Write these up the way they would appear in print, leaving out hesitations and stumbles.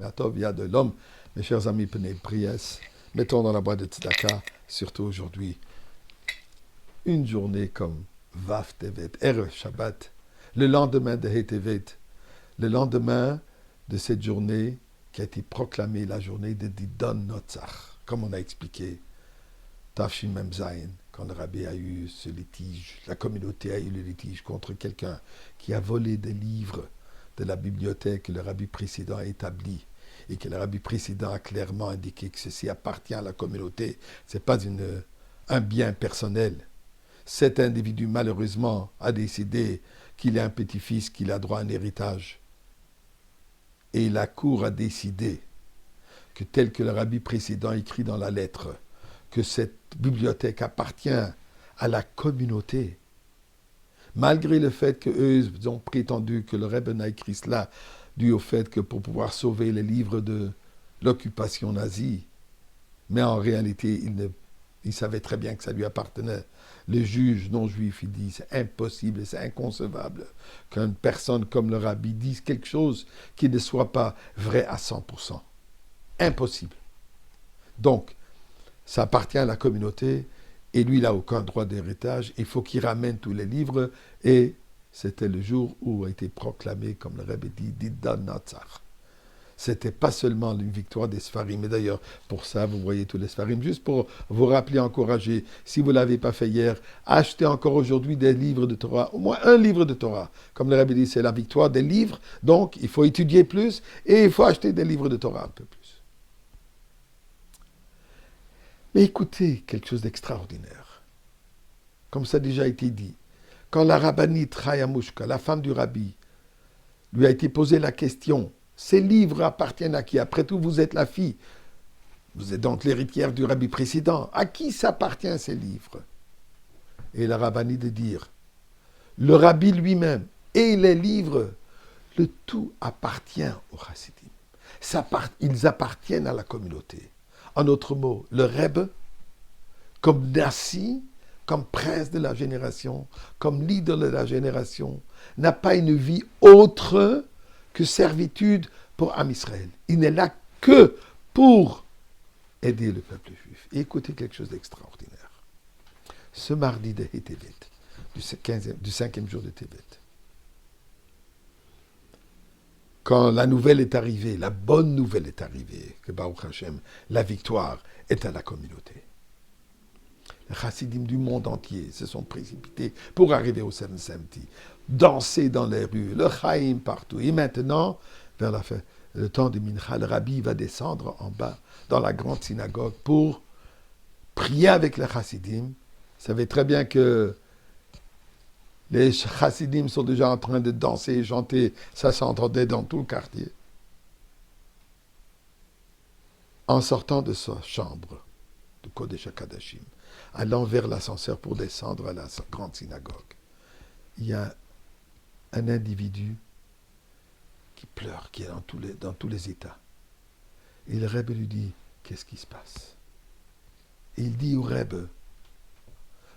Atov, il y a de l'homme. Mes chers amis, prenez priesse. Mettons dans la boîte de Tzedaka, surtout aujourd'hui, une journée comme Vav Tevet, Erev Shabbat, le lendemain de Hetevet, le lendemain de cette journée qui a été proclamée la journée de Didon Notzach, comme on a expliqué, Tafshin Mem Zayin, quand le rabbi a eu ce litige, la communauté a eu le litige contre quelqu'un qui a volé des livres de la bibliothèque que le rabbi précédent a établi et que le rabbi précédent a clairement indiqué que ceci appartient à la communauté, ce n'est pas un bien personnel. Cet individu, malheureusement, a décidé qu'il est un petit-fils, qu'il a droit à un héritage. Et la cour a décidé que tel que le rabbi précédent écrit dans la lettre, que cette bibliothèque appartient à la communauté, malgré le fait qu'eux ont prétendu que le Rebbe n'a écrit cela dû au fait que pour pouvoir sauver les livres de l'occupation nazie, mais en réalité, il savait très bien que ça lui appartenait. Le juge non-juif, il dit, c'est impossible, c'est inconcevable qu'une personne comme le rabbi dise quelque chose qui ne soit pas vrai à 100%. Impossible. Donc, ça appartient à la communauté, et lui, il n'a aucun droit d'héritage. Il faut qu'il ramène tous les livres, et c'était le jour où a été proclamé, comme le Rebbe dit, Didon Notzach. C'était pas seulement une victoire des Sfarim, mais d'ailleurs, pour ça, vous voyez tous les Sfarim, juste pour vous rappeler, encourager, si vous ne l'avez pas fait hier, achetez encore aujourd'hui des livres de Torah, au moins un livre de Torah. Comme le Rebbe dit, c'est la victoire des livres, donc il faut étudier plus, et il faut acheter des livres de Torah un peu plus. Mais écoutez quelque chose d'extraordinaire. Comme ça a déjà été dit. Quand la rabbinite Chayamushka, la femme du rabbi, lui a été posée la question, ces livres appartiennent à qui? Après tout, vous êtes la fille. Vous êtes donc l'héritière du rabbi précédent. À qui s'appartiennent ces livres? Et la rabbinite de dire, le rabbi lui-même et les livres, le tout appartient au chassidim. Ils appartiennent à la communauté. En d'autres mots, le Rebbe, comme Nassi, comme prince de la génération, comme leader de la génération, n'a pas une vie autre que servitude pour Am Israël. Il n'est là que pour aider le peuple juif. Et écoutez quelque chose d'extraordinaire. Ce mardi de Tevet, du 5e jour de Tevet, quand la nouvelle est arrivée, la bonne nouvelle est arrivée, que Baruch Hashem, la victoire est à la communauté. Les chassidim du monde entier se sont précipités pour arriver au 770, danser dans les rues, le chaim partout. Et maintenant, vers la fin, le temps de Mincha, le rabbi va descendre en bas dans la grande synagogue pour prier avec les chassidim. Vous savez très bien que les chassidim sont déjà en train de danser et chanter. Ça s'entendait dans tout le quartier. En sortant de sa chambre, de Kodesh HaKadashim, allant vers l'ascenseur pour descendre à la grande synagogue, il y a un individu qui pleure, qui est dans tous les états. Et le Rebbe lui dit, qu'est-ce qui se passe? Et il dit au Rebbe,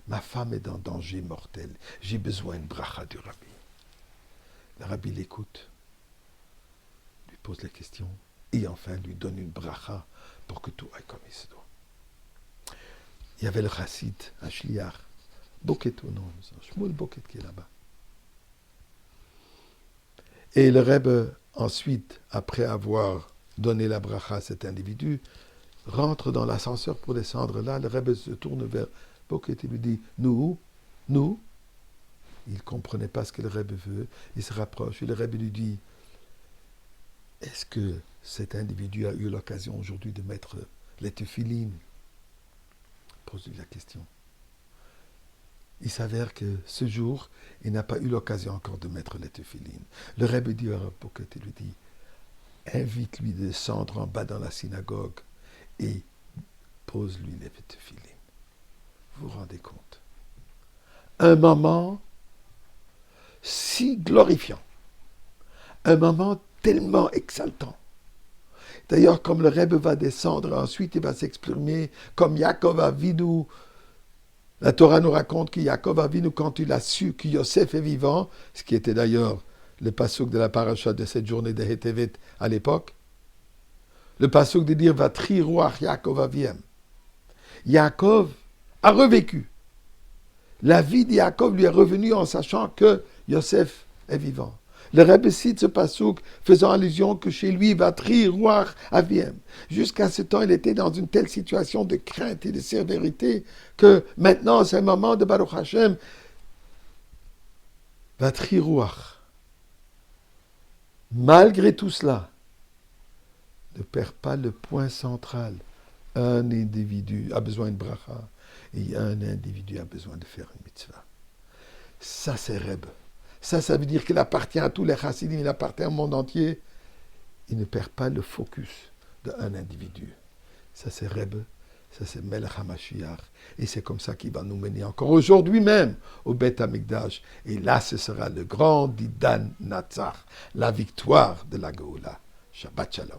ma femme est en danger mortel, j'ai besoin d'une bracha du Rabbi. Le Rabbi l'écoute, lui pose la question, et enfin lui donne une bracha pour que tout aille comme il se doit. Il y avait le chassid, un shliach, Boket au nom, Shmuel Boket qui est là-bas. Et le Rebbe, ensuite, après avoir donné la bracha à cet individu, rentre dans l'ascenseur pour descendre. Là, le Rebbe se tourne vers Boket et lui dit, nous. Il ne comprenait pas ce que le Rebbe veut. Il se rapproche et le Rebbe lui dit, est-ce que cet individu a eu l'occasion aujourd'hui de mettre les tefilines? Pose-lui la question. Il s'avère que ce jour, il n'a pas eu l'occasion encore de mettre les tefilines. Le Rebbe dit à Boket et lui dit, invite-lui de descendre en bas dans la synagogue et pose-lui les tefilines. Vous vous rendez compte? Un moment si glorifiant, un moment tellement exaltant. D'ailleurs, comme le Rebbe va descendre, ensuite il va s'exprimer comme Yaakov Avinu. La Torah nous raconte que Yaakov Avinu, quand il a su que Yosef est vivant, ce qui était d'ailleurs le pasuk de la paracha de cette journée de Hetevet à l'époque, le pasuk de dire Vatri Ruach Yaakov Aviem. Yaakov a revécu. La vie de Yaakov lui est revenue en sachant que Yosef est vivant. Le Rebbe cite ce pasuk faisant allusion que chez lui, Vatri Ruach Aviem. Jusqu'à ce temps, il était dans une telle situation de crainte et de sévérité que maintenant, c'est un moment de Baruch Hashem. Vatri Ruach. Malgré tout cela, ne perds pas le point central. Un individu a besoin de bracha et un individu a besoin de faire une mitzvah. Ça, c'est Rebbe. Ça veut dire qu'il appartient à tous les chassidim, il appartient au monde entier. Il ne perd pas le focus d'un individu. Ça, c'est Rebbe. Ça, c'est Melech HaMashiach. Et c'est comme ça qu'il va nous mener encore aujourd'hui même au Beth Amikdash. Et là, ce sera le grand Didan Natsar, la victoire de la Géoula. Shabbat Shalom.